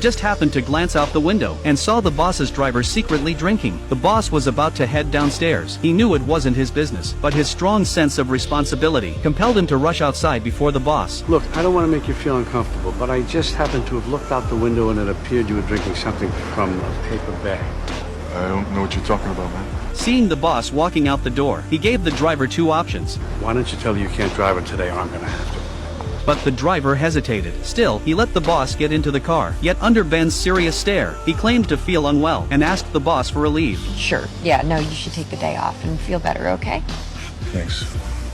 just happened to glance out the window and saw the boss's driver secretly drinking. The boss was about to head downstairs. He knew it wasn't his business, but his strong sense of responsibility compelled him to rush outside before the boss. Look, I don't want to make you feel uncomfortable, but I just happened to have looked out the window and it appeared you were drinking something from a paper bag. I don't know what you're talking about, man. Seeing the boss walking out the door, he gave the driver two options. Why don't you tell her you can't drive it today or I'm gonna have to? But the driver hesitated. Still, he let the boss get into the car. Yet under Ben's serious stare, he claimed to feel unwell and asked the boss for a leave. Sure. Yeah, no, you should take the day off and feel better, okay? Thanks.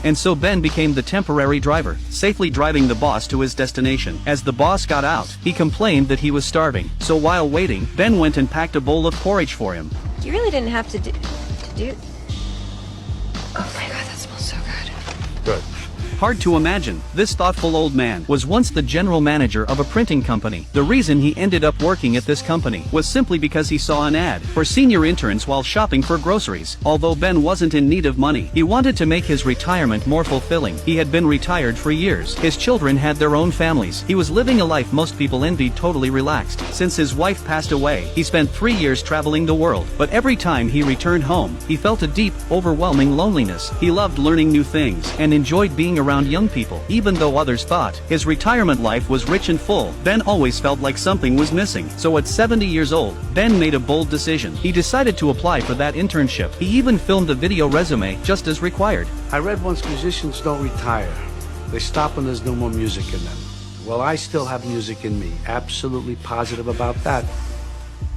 And so Ben became the temporary driver, safely driving the boss to his destination. As the boss got out, he complained that he was starving. So while waiting, Ben went and packed a bowl of porridge for him. You really didn't have to do... Oh my god, that smells so good. Good. Hard to imagine, this thoughtful old man was once the general manager of a printing company. The reason he ended up working at this company was simply because he saw an ad for senior interns while shopping for groceries. Although Ben wasn't in need of money, he wanted to make his retirement more fulfilling. He had been retired for years. His children had their own families. He was living a life most people envied, totally relaxed. Since his wife passed away, he spent 3 years traveling the world. But every time he returned home, he felt a deep, overwhelming loneliness. He loved learning new things and enjoyed being around young people. Even though others thought his retirement life was rich and full, Ben always felt like something was missing. So at 70 years old, Ben made a bold decision. He decided to apply for that internship. He even filmed a video resume just as required. I read once musicians don't retire. They stop when there's no more music in them. Well, I still have music in me. Absolutely positive about that.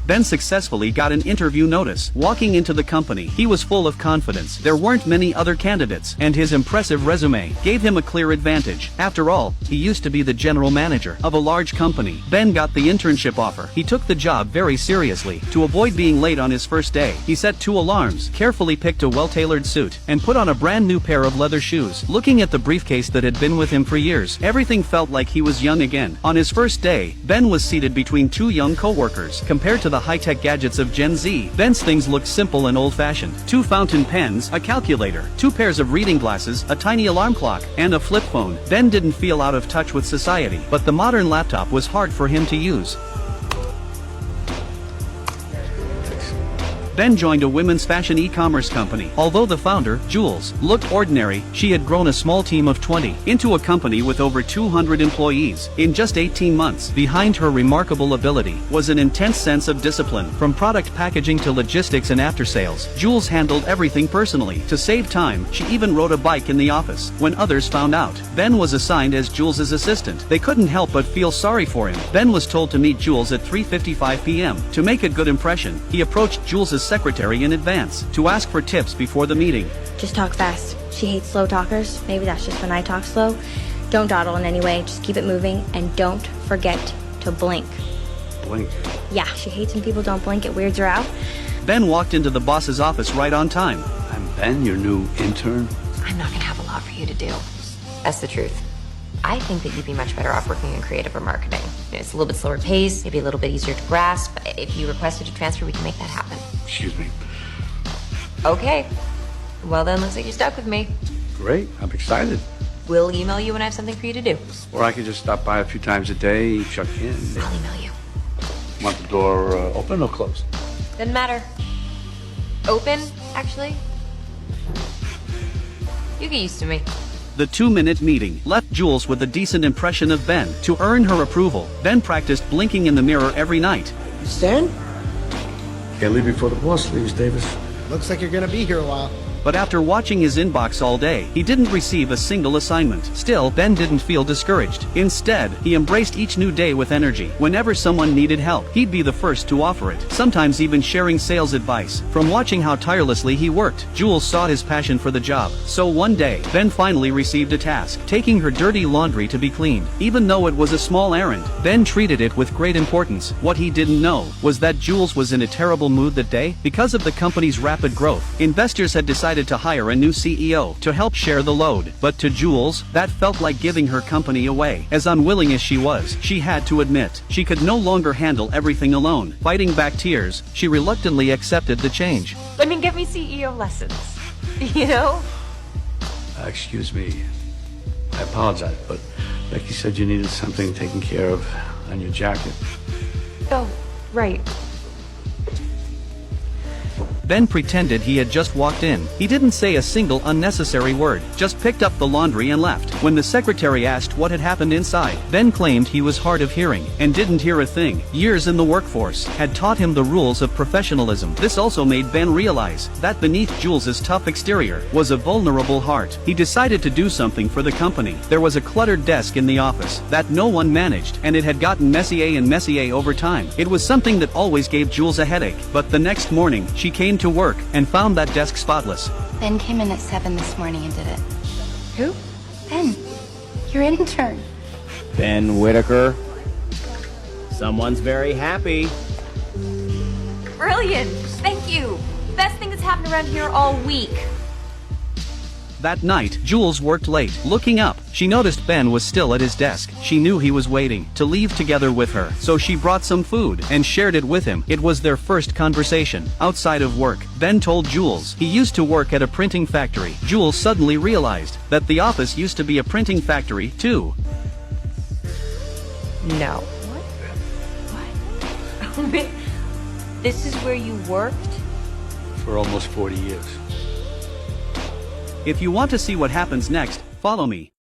Ben successfully got an interview notice. Walking into the company, he was full of confidence. There weren't many other candidates, and his impressive resume gave him a clear advantage. After all, he used to be the general manager of a large company. Ben got the internship offer. He took the job very seriously. To avoid being late on his first day, he set 2 alarms, carefully picked a well-tailored suit, and put on a brand new pair of leather shoes. Looking at the briefcase that had been with him for years, everything felt like he was young again. On his first day, Ben was seated between 2 young co-workers. Compared to the high-tech gadgets of Gen Z, Ben's things looked simple and old-fashioned. 2 fountain pens, a calculator, 2 pairs of reading glasses, a tiny alarm clock, and a flip phone. Ben didn't feel out of touch with society, but the modern laptop was hard for him to use. Ben joined a women's fashion e-commerce company. Although the founder, Jules, looked ordinary, she had grown a small team of 20 into a company with over 200 employees in just 18 months. Behind her remarkable ability was an intense sense of discipline. From product packaging to logistics and after-sales, Jules handled everything personally. To save time, she even rode a bike in the office. When others found out, Ben was assigned as Jules's assistant. They couldn't help but feel sorry for him. Ben was told to meet Jules at 3:55 p.m. To make a good impression, he approached Jules's secretary in advance to ask for tips before the meeting. Just talk fast. She hates slow talkers. Maybe that's just when I talk slow. Don't dawdle in any way. Just keep it moving. And don't forget to blink. Blink? Yeah, she hates when people don't blink. It weirds her out. Ben walked into the boss's office right on time. I'm Ben, your new intern. I'm not gonna have a lot for you to do. That's the truth. I think that you'd be much better off working in creative or marketing. It's a little bit slower pace, maybe a little bit easier to grasp. If you requested a transfer, we can make that happen. Excuse me. Okay. Well then, looks like you're stuck with me. Great, I'm excited. We'll email you when I have something for you to do. Or I could just stop by a few times a day, check in. I'll email you. Want the door open or closed? Doesn't matter. Open, actually. You get used to me. The 2-minute meeting left Jules with a decent impression of Ben. To earn her approval, Ben practiced blinking in the mirror every night. Stan? Can't leave before the boss leaves, Davis. Looks like you're gonna be here a while. But after watching his inbox all day, he didn't receive a single assignment. Still, Ben didn't feel discouraged. Instead, he embraced each new day with energy. Whenever someone needed help, he'd be the first to offer it, sometimes even sharing sales advice. From watching how tirelessly he worked, Jules saw his passion for the job. So one day, Ben finally received a task, taking her dirty laundry to be cleaned. Even though it was a small errand, Ben treated it with great importance. What he didn't know was that Jules was in a terrible mood that day. Because of the company's rapid growth, investors had decided to hire a new CEO to help share the load. But to Jules, that felt like giving her company away. As unwilling as she was, she had to admit, she could no longer handle everything alone. Fighting back tears, she reluctantly accepted the change. I mean, give me CEO lessons. You know? Excuse me. I apologize, but Becky said you needed something taken care of on your jacket. Oh, right. Ben pretended he had just walked in. He didn't say a single unnecessary word, just picked up the laundry and left. When the secretary asked what had happened inside, Ben claimed he was hard of hearing and didn't hear a thing. Years in the workforce had taught him the rules of professionalism. This also made Ben realize that beneath Jules's tough exterior was a vulnerable heart. He decided to do something for the company. There was a cluttered desk in the office that no one managed, and it had gotten messier and messier over time. It was something that always gave Jules a headache, but the next morning, she came to work and found that desk spotless. Ben came in at 7 this morning and did it. Who? Ben, your intern. Ben Whitaker. Someone's very happy. Brilliant! Thank you! Best thing that's happened around here all week. That night, Jules worked late. Looking up, she noticed Ben was still at his desk. She knew he was waiting to leave together with her, so she brought some food and shared it with him. It was their first conversation outside of work. Ben told Jules he used to work at a printing factory. Jules suddenly realized that the office used to be a printing factory, too. No. What? This is where you worked? For almost 40 years. If you want to see what happens next, follow me.